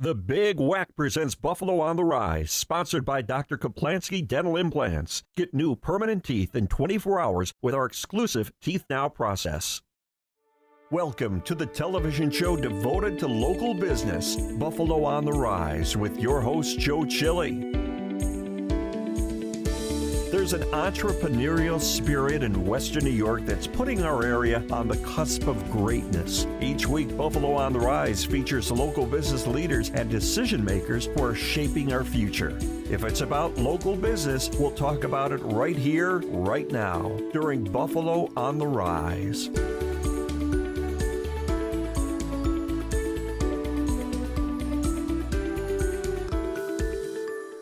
The Big WECK presents Buffalo on the Rise, sponsored by Dr. Kaplansky Dental Implants. Get new permanent teeth in 24 hours with our exclusive Teeth Now process. Welcome to the television show devoted to local business, Buffalo on the Rise, with your host, Joe Chili. There's an entrepreneurial spirit in Western New York that's putting our area on the cusp of greatness. Each week, Buffalo on the Rise features local business leaders and decision makers who are shaping our future. If it's about local business, we'll talk about it right here, right now, during Buffalo on the Rise.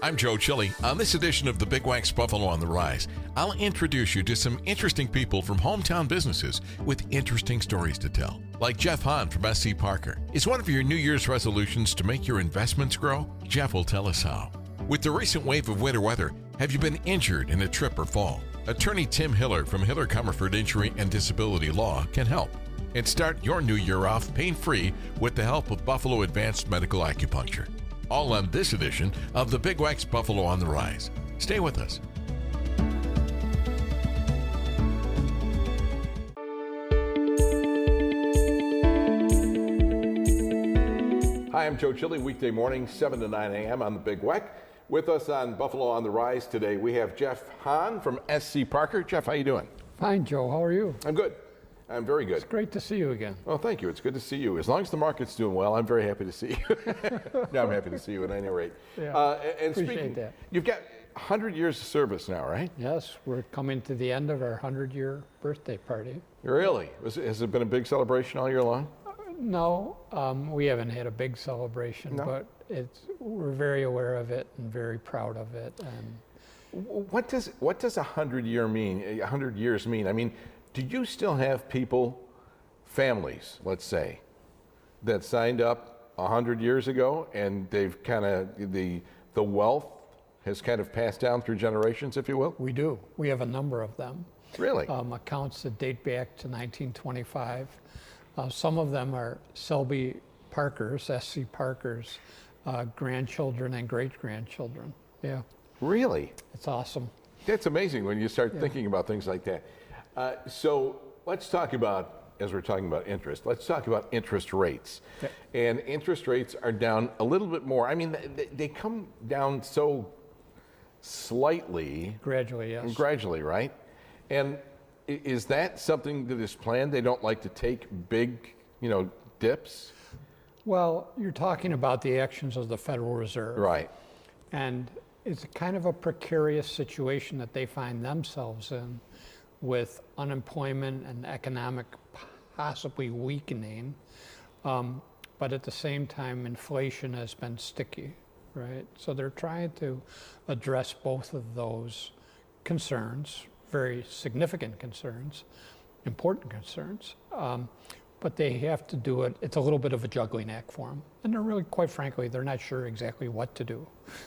I'm Joe Chili. On this edition of the Big WECK's Buffalo on the Rise, I'll introduce you to some interesting people from hometown businesses with interesting stories to tell. Like Jeff Hahn from SC Parker. Is one of your New Year's resolutions to make your investments grow? Jeff will tell us how. With the recent wave of winter weather, have you been injured in a trip or fall? Attorney Tim Hiller from Hiller Comerford Injury and Disability Law can help. And start your new year off pain-free with the help of Buffalo Advanced Medical Acupuncture. All on this edition of the Big WECK's Buffalo on the Rise. Stay with us. Hi, I'm Joe Chili, weekday morning, 7 to 9 a.m. on the Big WECK. With us on Buffalo on the Rise today, we have Jeff Hahn from SC Parker. Jeff, how you doing? Fine, Joe. How are you? I'm good. I'm very good. It's great to see you again. Well, thank you. It's good to see you. As long as the market's doing well, I'm very happy to see you. No, I'm happy to see you at any rate. Yeah, and appreciate speaking, that. You've got 100 years of service now, right? Yes, we're coming to the end of our 100-year birthday party. Really? Has it been a big celebration all year long? No, we haven't had a big celebration, No? but we're very aware of it and very proud of it. And What does 100 years mean? I mean, do you still have people, families, let's say, that signed up 100 years ago and they've kind of, the wealth has kind of passed down through generations, if you will? we do. We have a number of them. Really? Accounts that date back to 1925. Some of them are Selby Parkers, SC Parkers, grandchildren and great-grandchildren. Yeah, Really? it's awesome. That's amazing when you start thinking about things like that. So let's talk about, as we're talking about interest, let's talk about interest rates. Okay. And interest rates are down a little bit more. I mean, they come down so slightly. Gradually, yes. Gradually, right? And is that something that is planned? They don't like to take big, dips? Well, you're talking about the actions of the Federal Reserve. Right. And it's kind of a precarious situation that they find themselves in with unemployment and economic possibly weakening. But at the same time, inflation has been sticky, right? So they're trying to address both of those concerns, very significant concerns, important concerns. But they have to do it. It's a little bit of a juggling act for them. And they're really, quite frankly, they're not sure exactly what to do.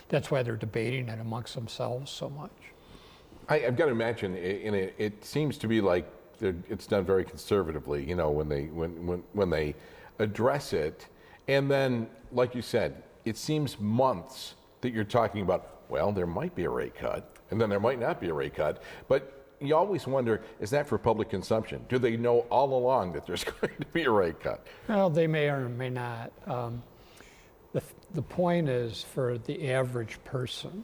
That's why they're debating it amongst themselves so much. I've got to imagine, it seems to be like it's done very conservatively, when they address it. And then, like you said, it seems months that you're talking about, well, there might be a rate cut, and then there might not be a rate cut. But you always wonder, is that for public consumption? Do they know all along that there's going to be a rate cut? Well, they may or may not. The point is for the average person,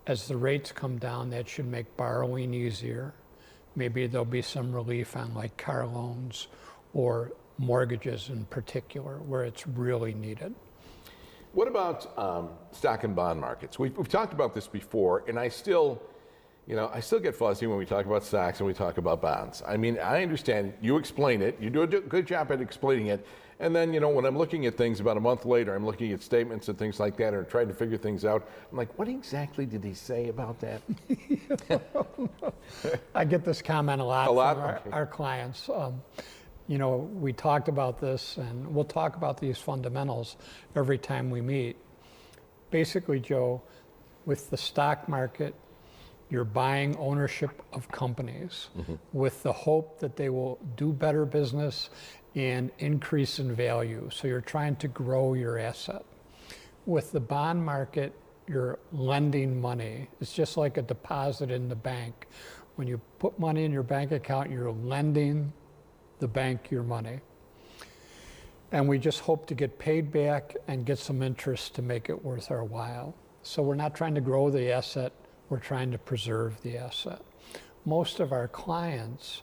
as the rates come down, that should make borrowing easier. Maybe there'll be some relief on like car loans or mortgages in particular, where it's really needed. What about stock and bond markets? We've talked about this before, and I still get fuzzy when we talk about stocks and we talk about bonds. I mean, I understand, you explain it, you do a good job at explaining it, and then, when I'm looking at things about a month later, I'm looking at statements and things like that and trying to figure things out. I'm like, what exactly did he say about that? I get this comment a lot from our clients. We talked about this, and we'll talk about these fundamentals every time we meet. Basically, Joe, with the stock market, you're buying ownership of companies with the hope that they will do better business and increase in value. So you're trying to grow your asset. With the bond market, you're lending money. It's just like a deposit in the bank. When you put money in your bank account, you're lending the bank your money. And we just hope to get paid back and get some interest to make it worth our while. So we're not trying to grow the asset, we're trying to preserve the asset. Most of our clients,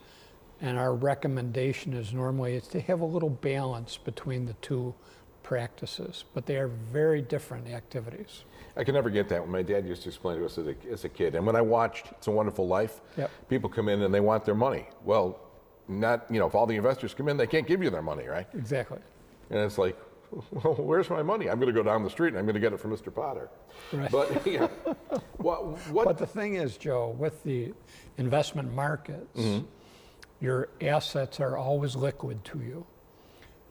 and our recommendation is normally it's to have a little balance between the two practices, but they are very different activities. I can never get that. When my dad used to explain to us as a kid, and when I watched It's a Wonderful Life, Yep. people come in and they want their money. Well, not, if all the investors come in, they can't give you their money, right? Exactly. And it's like, well, where's my money? I'm going to go down the street and I'm going to get it from Mr. Potter. Right. But yeah, what? But the thing is, Joe, with the investment markets, your assets are always liquid to you.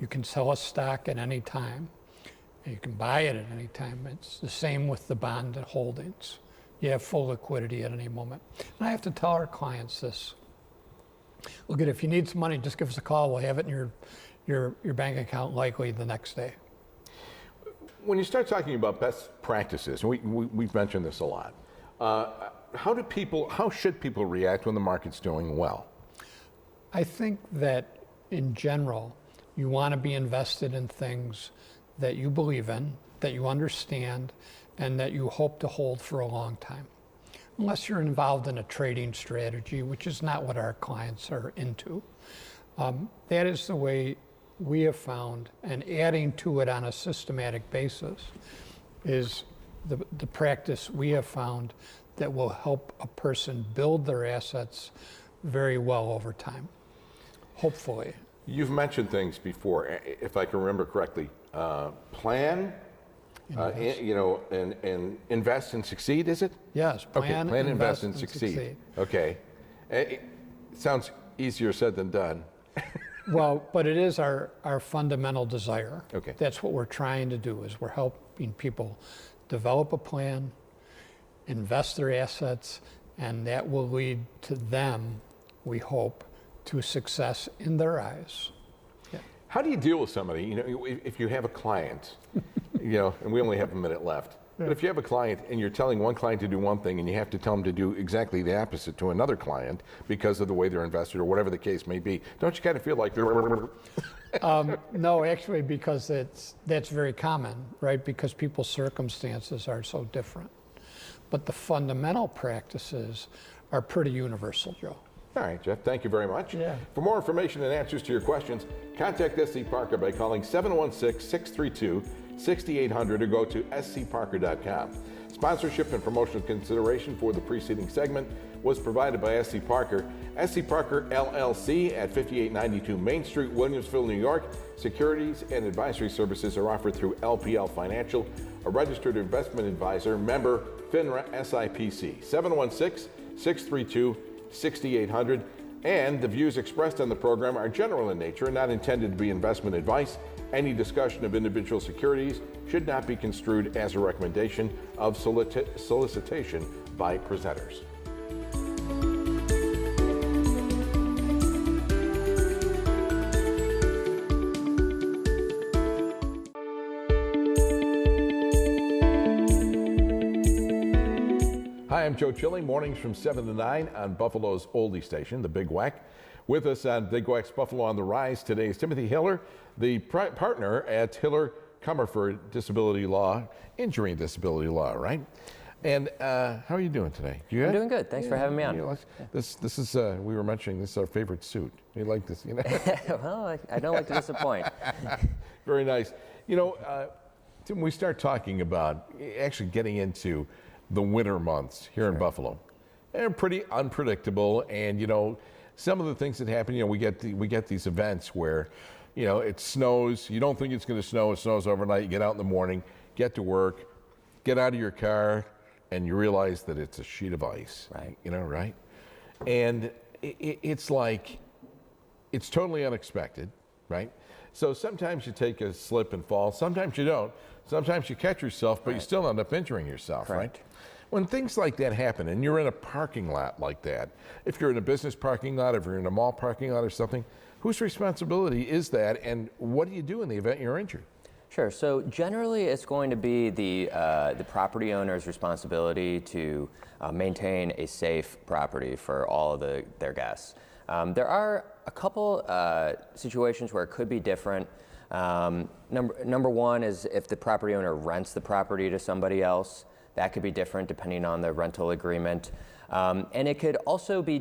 You can sell a stock at any time. And you can buy it at any time. It's the same with the bond holdings. You have full liquidity at any moment. And I have to tell our clients this. Look, if you need some money, just give us a call. We'll have it in your bank account likely the next day. When you start talking about best practices, and we've mentioned this a lot, how should people react when the market's doing well? I think that in general, you want to be invested in things that you believe in, that you understand, and that you hope to hold for a long time. Unless you're involved in a trading strategy, which is not what our clients are into. That is the way we have found, and adding to it on a systematic basis is the practice we have found that will help a person build their assets very well over time, hopefully. You've mentioned things before, if I can remember correctly. Plan, and invest and succeed, is it? Yes, plan, invest and succeed. Okay. It sounds easier said than done. Well, but it is our fundamental desire. Okay. That's what we're trying to do, is we're helping people develop a plan, invest their assets, and that will lead to them, we hope, to success in their eyes. Yeah. How do you deal with somebody, if you have a client, and we only have a minute left, but if you have a client and you're telling one client to do one thing and you have to tell them to do exactly the opposite to another client because of the way they're invested or whatever the case may be, don't you kind of feel like No, actually, because that's very common, right? Because people's circumstances are so different. But the fundamental practices are pretty universal, Joe. All right, Jeff, thank you very much. Yeah. For more information and answers to your questions, contact SC Parker by calling 716-632-6800 or go to scparker.com. Sponsorship and promotional consideration for the preceding segment was provided by SC Parker. SC Parker LLC at 5892 Main Street, Williamsville, New York. Securities and advisory services are offered through LPL Financial, a registered investment advisor, member FINRA SIPC. 716-632-6800, and the views expressed on the program are general in nature and not intended to be investment advice. Any discussion of individual securities should not be construed as a recommendation of solicitation by presenters. Hi, I'm Joe Chilling, mornings from 7 to 9 on Buffalo's oldie station, the Big WECK. With us on Big WECK's Buffalo on the Rise today is Timothy Hiller, the partner at Hiller Comerford Injury and Disability Law, right? And how are you doing today? You I'm doing good. Thanks for having me on. This is, we were mentioning, this is our favorite suit. We like this, Well, I don't like to disappoint. Very nice. Tim, we start talking about actually getting into the winter months here in Buffalo. They're pretty unpredictable, and some of the things that happen, we get these events where, it snows. You don't think it's going to snow. It snows overnight. You get out in the morning, get to work, get out of your car, and you realize that it's a sheet of ice. Right. Right? And it's like, it's totally unexpected, right? So sometimes you take a slip and fall. Sometimes you don't. Sometimes you catch yourself, but you still end up injuring yourself, Correct. right? When things like that happen and you're in a parking lot like that, if you're in a business parking lot, if you're in a mall parking lot or something, Whose responsibility is that, and what do you do in the event you're injured? Sure. So generally, it's going to be the property owner's responsibility to maintain a safe property for all of their guests. There are a couple situations where it could be different. Number one is if the property owner rents the property to somebody else. That could be different depending on the rental agreement. And it could also be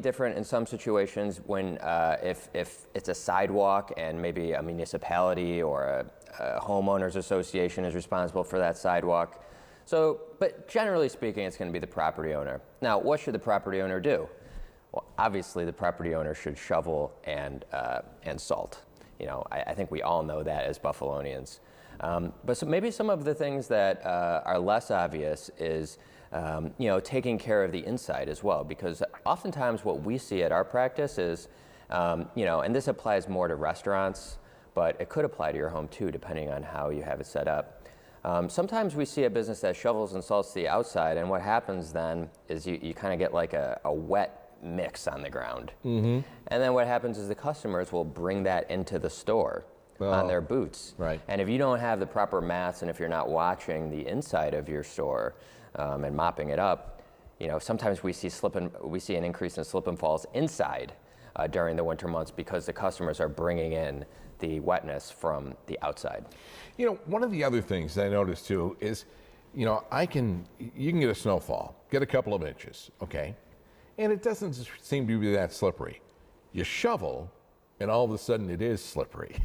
different in some situations when if it's a sidewalk and maybe a municipality or a homeowners association is responsible for that sidewalk. So, but generally speaking, it's going to be the property owner. Now, what should the property owner do? Well, obviously, the property owner should shovel and salt. You know, I think we all know that as Buffalonians. But so maybe some of the things that are less obvious is, taking care of the inside as well, because oftentimes what we see at our practice is, and this applies more to restaurants, but it could apply to your home too, depending on how you have it set up. Sometimes we see a business that shovels and salts the outside, and what happens then is you kind of get like a wet mix on the ground. Mm-hmm. And then what happens is the customers will bring that into the store on their boots. Right. And if you don't have the proper mats, and if you're not watching the inside of your store and mopping it up, sometimes we see an increase in slip and falls inside during the winter months because the customers are bringing in the wetness from the outside. One of the other things that I noticed too is, you can get a snowfall, get a couple of inches, okay? And it doesn't seem to be that slippery. You shovel, and all of a sudden it is slippery,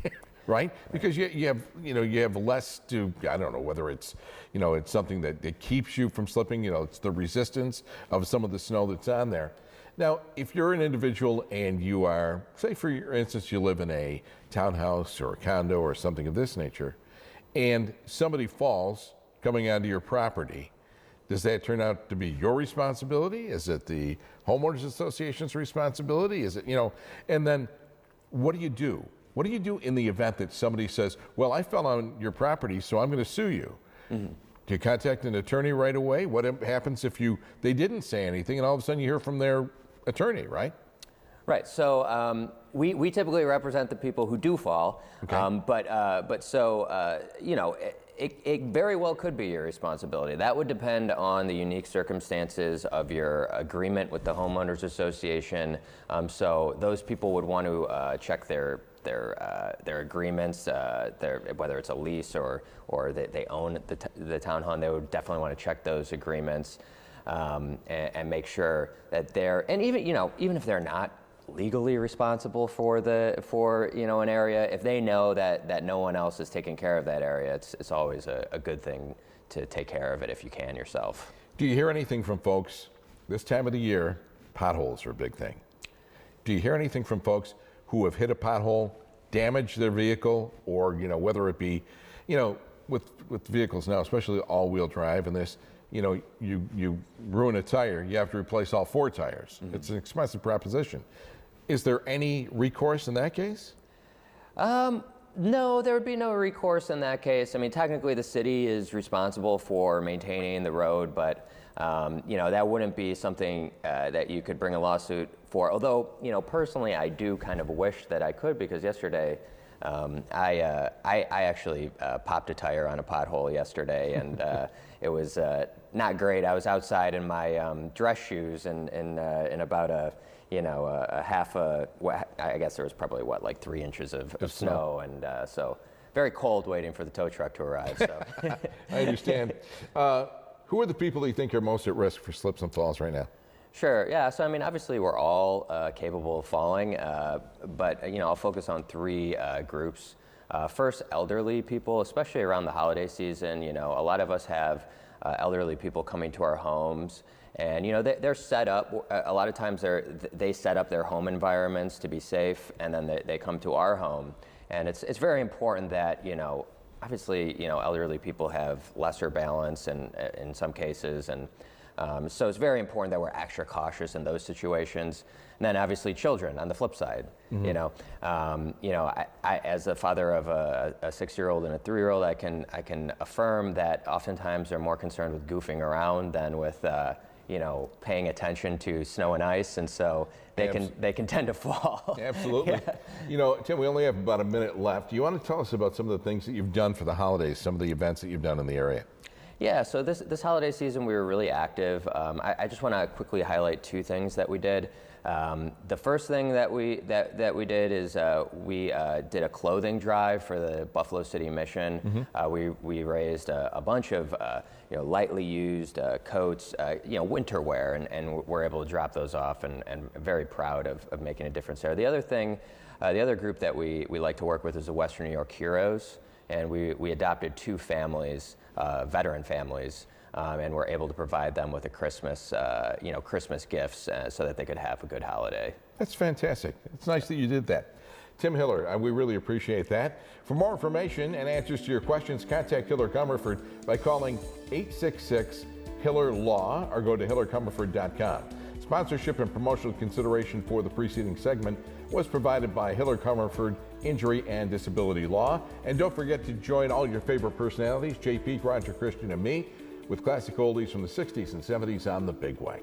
right? Because you have less to, I don't know whether it's, it's something that keeps you from slipping, it's the resistance of some of the snow that's on there. Now, if you're an individual and you are, say for instance, you live in a townhouse or a condo or something of this nature, and somebody falls coming onto your property, does that turn out to be your responsibility? Is it the homeowners association's responsibility? Is it, and then what do you do? What do you do in the event that somebody says, well, I fell on your property, so I'm going to sue you? Mm-hmm. Do you contact an attorney right away? What happens if they didn't say anything and all of a sudden you hear from their attorney, right? Right. So we typically represent the people who do fall, okay. It very well could be your responsibility. That would depend on the unique circumstances of your agreement with the homeowners association. So those people would want to check their agreements, whether it's a lease or they own the townhome. They would definitely want to check those agreements and make sure that and even if they're not legally responsible for an area, if they know that no one else is taking care of that area, it's always a good thing to take care of it if you can yourself. Do you hear anything from folks this time of the year? Potholes are a big thing. Do you hear anything from folks who have hit a pothole, damaged their vehicle, or whether it be with vehicles now, especially all-wheel drive and this, you ruin a tire, you have to replace all 4 tires. Mm-hmm. It's an expensive proposition. Is there any recourse in that case? No, there would be no recourse in that case. I mean, technically the city is responsible for maintaining the road, but that wouldn't be something that you could bring a lawsuit for. Although, personally, I do kind of wish that I could, because yesterday I actually popped a tire on a pothole yesterday, and it was not great. I was outside in my dress shoes and in about a half I guess there was probably like 3 inches of snow, and so very cold waiting for the tow truck to arrive. So I understand. Who are the people that you think are most at risk for slips and falls right now? Sure. Yeah. So I mean, obviously we're all capable of falling, but I'll focus on 3 groups. First, elderly people, especially around the holiday season. A lot of us have elderly people coming to our homes, and they're set up. A lot of times they set up their home environments to be safe, and then they come to our home, and it's very important that obviously elderly people have lesser balance and in some cases, and so it's very important that we're extra cautious in those situations. And then obviously children on the flip side. Mm-hmm. I as a father of a 6-year-old and a 3-year-old, I can affirm that oftentimes they're more concerned with goofing around than with paying attention to snow and ice, and so they can tend to fall. Absolutely. Yeah. Tim, we only have about a minute left. Do you want to tell us about some of the things that you've done for the holidays, some of the events that you've done in the area? Yeah, so this holiday season we were really active. I just want to quickly highlight two things that we did. The first thing that we did is we did a clothing drive for the Buffalo City Mission. We raised a bunch of lightly used coats, winter wear, and we're able to drop those off, and very proud of making a difference there. The other thing, the other group that we like to work with is the Western New York Heroes, and we adopted two families, veteran families. And we're able to provide them with a Christmas gifts so that they could have a good holiday. That's fantastic. It's nice that you did that. Tim Hiller, we really appreciate that. For more information and answers to your questions, contact Hiller Comerford by calling 866-HILLER-LAW or go to hillercomerford.com. Sponsorship and promotional consideration for the preceding segment was provided by Hiller Comerford Injury and Disability Law. And don't forget to join all your favorite personalities, JP, Roger, Christian, and me, with classic oldies from the 60s and 70s on the Big WECK.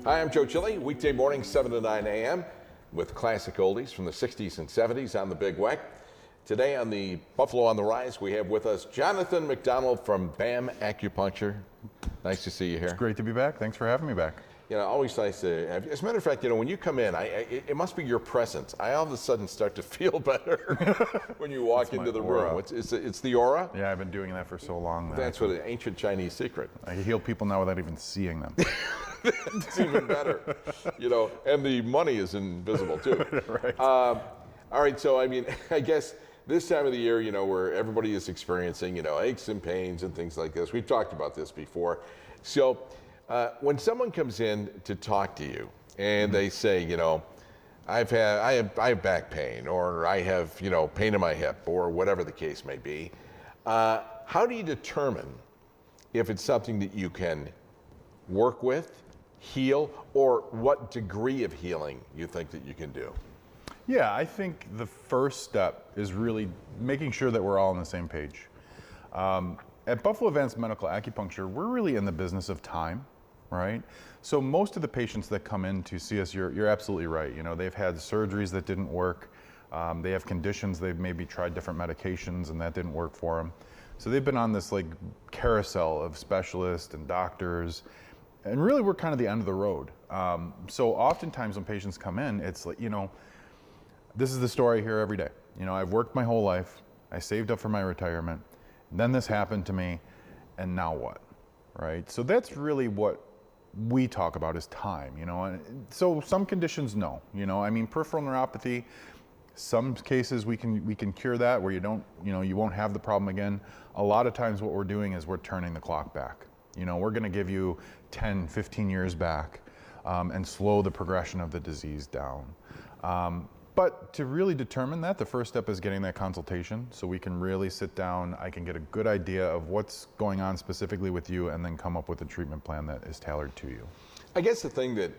Hi, I'm Joe Chili, weekday morning 7 to 9 a.m. with classic oldies from the 60s and 70s on the Big WECK. Today on the Buffalo on the Rise, we have with us Jonathan McDonald from BAM Acupuncture. Nice to see you here. It's great to be back. Thanks for having me back. Always nice to have you. As a matter of fact, when you come in, it must be your presence. I all of a sudden start to feel better when you walk into the room. It's the aura? Yeah, I've been doing that for so long. That's what an ancient Chinese secret. I heal people now without even seeing them. It's even better. And the money is invisible too. Right. All right, so I guess this time of the year, where everybody is experiencing, aches and pains and things like this. We've talked about this before. So when someone comes in to talk to you and they say, I have back pain, or I have, pain in my hip, or whatever the case may be, how do you determine if it's something that you can work with, heal, or what degree of healing you think that you can do? Yeah, I think the first step is really making sure that we're all on the same page. At Buffalo Advanced Medical Acupuncture, we're really in the business of time, right? So most of the patients that come in to see us, you're absolutely right. They've had surgeries that didn't work. They have conditions, they've maybe tried different medications and that didn't work for them. So they've been on this carousel of specialists and doctors, and really we're kind of the end of the road. So oftentimes when patients come in, it's this is the story I hear every day. I've worked my whole life, I saved up for my retirement, then this happened to me, and now what, right? So that's really what we talk about is time, and so some conditions, no, peripheral neuropathy, some cases we can cure that where you won't have the problem again. A lot of times what we're doing is we're turning the clock back. We're gonna give you 10, 15 years back and slow the progression of the disease down. But to really determine that, the first step is getting that consultation so we can really sit down, I can get a good idea of what's going on specifically with you and then come up with a treatment plan that is tailored to you. I guess the thing that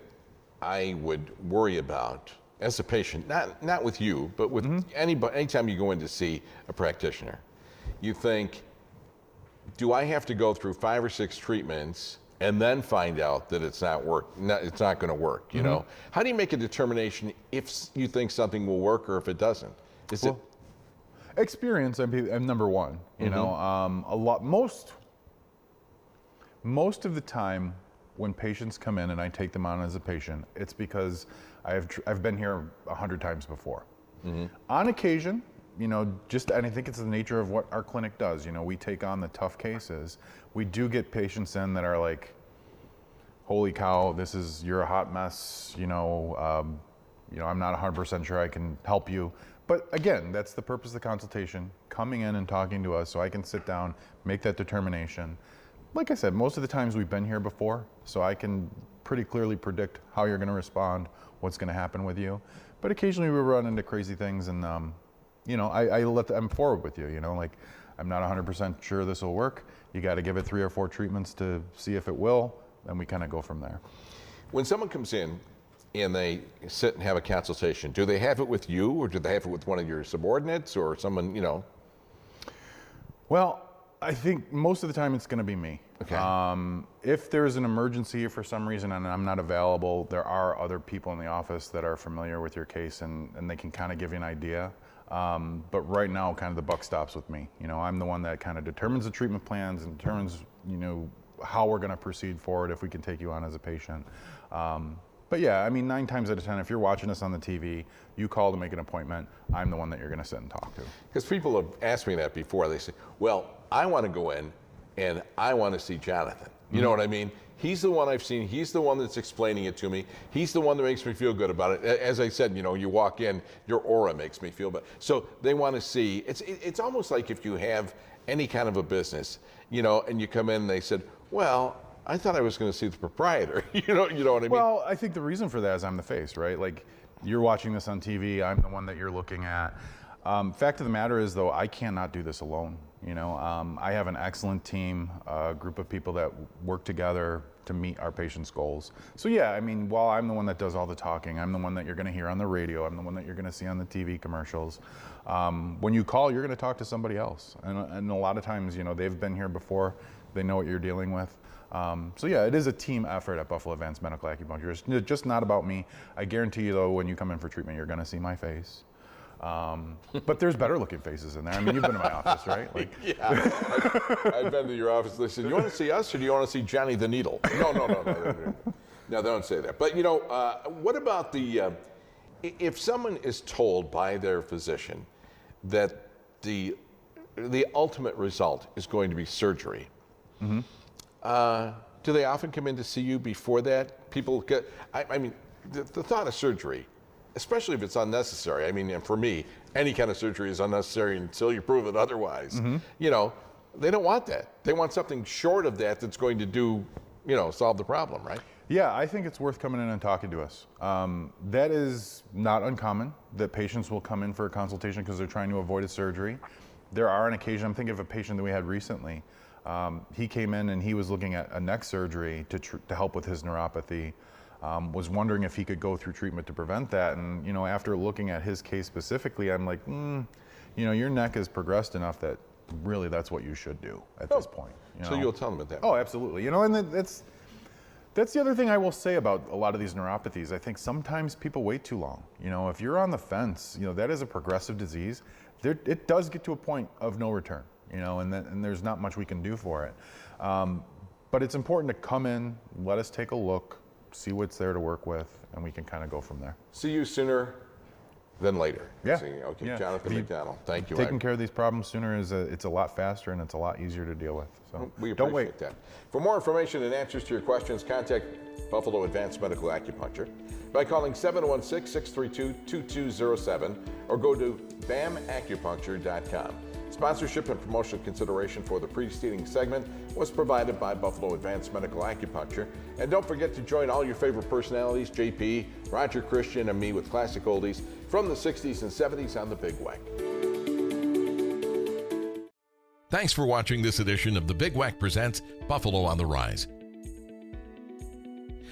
I would worry about as a patient, not with you, but with anybody, anytime you go in to see a practitioner, you think, do I have to go through 5 or 6 treatments and then find out that it's not going to work, How do you make a determination if you think something will work or if it doesn't? Experience, I'm number one, most of the time when patients come in and I take them on as a patient, it's because I've been here 100 times before. On occasion, and I think it's the nature of what our clinic does. We take on the tough cases. We do get patients in that are like, holy cow, you're a hot mess. I'm not 100% sure I can help you. But again, that's the purpose of the consultation, coming in and talking to us so I can sit down, make that determination. Like I said, most of the times we've been here before, so I can pretty clearly predict how you're gonna respond, what's gonna happen with you. But occasionally we run into crazy things and I'm forward with you, I'm not 100% sure this will work. You got to give it 3 or 4 treatments to see if it will, and we kind of go from there. When someone comes in and they sit and have a consultation, do they have it with you, or do they have it with one of your subordinates or someone, you know? Well, I think most of the time it's going to be me. Okay. If there's an emergency for some reason and I'm not available, there are other people in the office that are familiar with your case and they can kind of give you an idea. But right now, kind of the buck stops with me. You know, I'm the one that kind of determines the treatment plans and determines, you know, how we're going to proceed forward if we can take you on as a patient. But yeah, I mean, 9 times out of 10, if you're watching us on the TV, you call to make an appointment, I'm the one that you're going to sit and talk to. Because people have asked me that before. They say, well, I want to go in and I want to see Jonathan. You know what I mean? He's the one I've seen. He's the one that's explaining it to me. He's the one that makes me feel good about it. As I said, you know, you walk in, your aura makes me feel better. So they want to see. It's almost like if you have any kind of a business, you know, and you come in and they said, well, I thought I was going to see the proprietor. you know what I mean? Well, I think the reason for that is I'm the face, right? Like, you're watching this on TV. I'm the one that you're looking at. Fact of the matter is, though, I cannot do this alone. You know, I have an excellent team, a group of people that work together to meet our patients' goals. So yeah, I mean, while I'm the one that does all the talking, I'm the one that you're going to hear on the radio, I'm the one that you're going to see on the TV commercials. When you call, you're going to talk to somebody else. And a lot of times, you know, they've been here before, they know what you're dealing with. So yeah, it is a team effort at Buffalo Advanced Medical Acupuncture. It's just not about me. I guarantee you, though, when you come in for treatment, you're going to see my face. But there's better looking faces in there. I mean, you've been to my office, right? Like, yeah, I've been to your office. They said, you want to see us or do you want to see Johnny the Needle? No. No, they don't say that. But, you know, what about if someone is told by their physician that the ultimate result is going to be surgery, do they often come in to see you before that? People get, I mean, the thought of surgery, especially if it's unnecessary. I mean, and for me, any kind of surgery is unnecessary until you prove it otherwise. You know, they don't want that. They want something short of that that's going to do, you know, solve the problem, right? Yeah, I think it's worth coming in and talking to us. That is not uncommon, that patients will come in for a consultation because they're trying to avoid a surgery. There are on occasion, I'm thinking of a patient that we had recently. He came in and he was looking at a neck surgery to help with his neuropathy. Was wondering if he could go through treatment to prevent that. And, you know, after looking at his case specifically, I'm like, you know, your neck has progressed enough that really that's what you should do at this point. You know? So you'll tell them at that Oh, absolutely. You know, and that's the other thing I will say about a lot of these neuropathies. I think sometimes people wait too long. You know, if you're on the fence, you know, that is a progressive disease. It does get to a point of no return, you know, and there's not much we can do for it. But it's important to come in, let us take a look, see what's there to work with, and we can kind of go from there. See you sooner than later. Yeah. Okay, Yeah. Jonathan McDonald, thank you. Taking care of these problems sooner it's a lot faster and it's a lot easier to deal with. So We don't appreciate wait. that. For more information and answers to your questions, contact Buffalo Advanced Medical Acupuncture by calling 716-632-2207 or go to bamacupuncture.com. Sponsorship and promotional consideration for the preceding segment was provided by Buffalo Advanced Medical Acupuncture. And don't forget to join all your favorite personalities, JP, Roger Christian, and me with classic oldies from the 60s and 70s on the Big WECK. Thanks for watching this edition of the Big WECK Presents Buffalo on the Rise.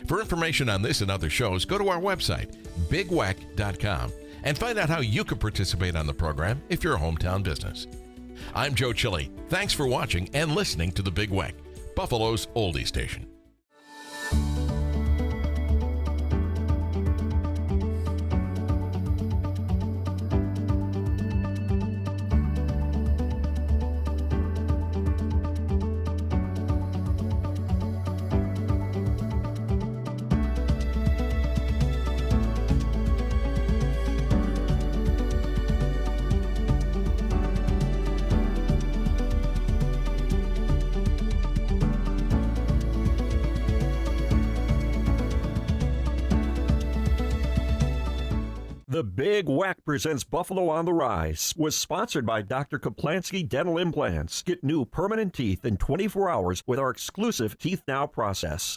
For information on this and other shows, go to our website, bigweck.com, and find out how you can participate on the program if you're a hometown business. I'm Joe Chile. Thanks for watching and listening to the Big WECK, Buffalo's oldie station. The Big WECK Presents Buffalo on the Rise was sponsored by Dr. Kaplansky Dental Implants. Get new permanent teeth in 24 hours with our exclusive Teeth Now process.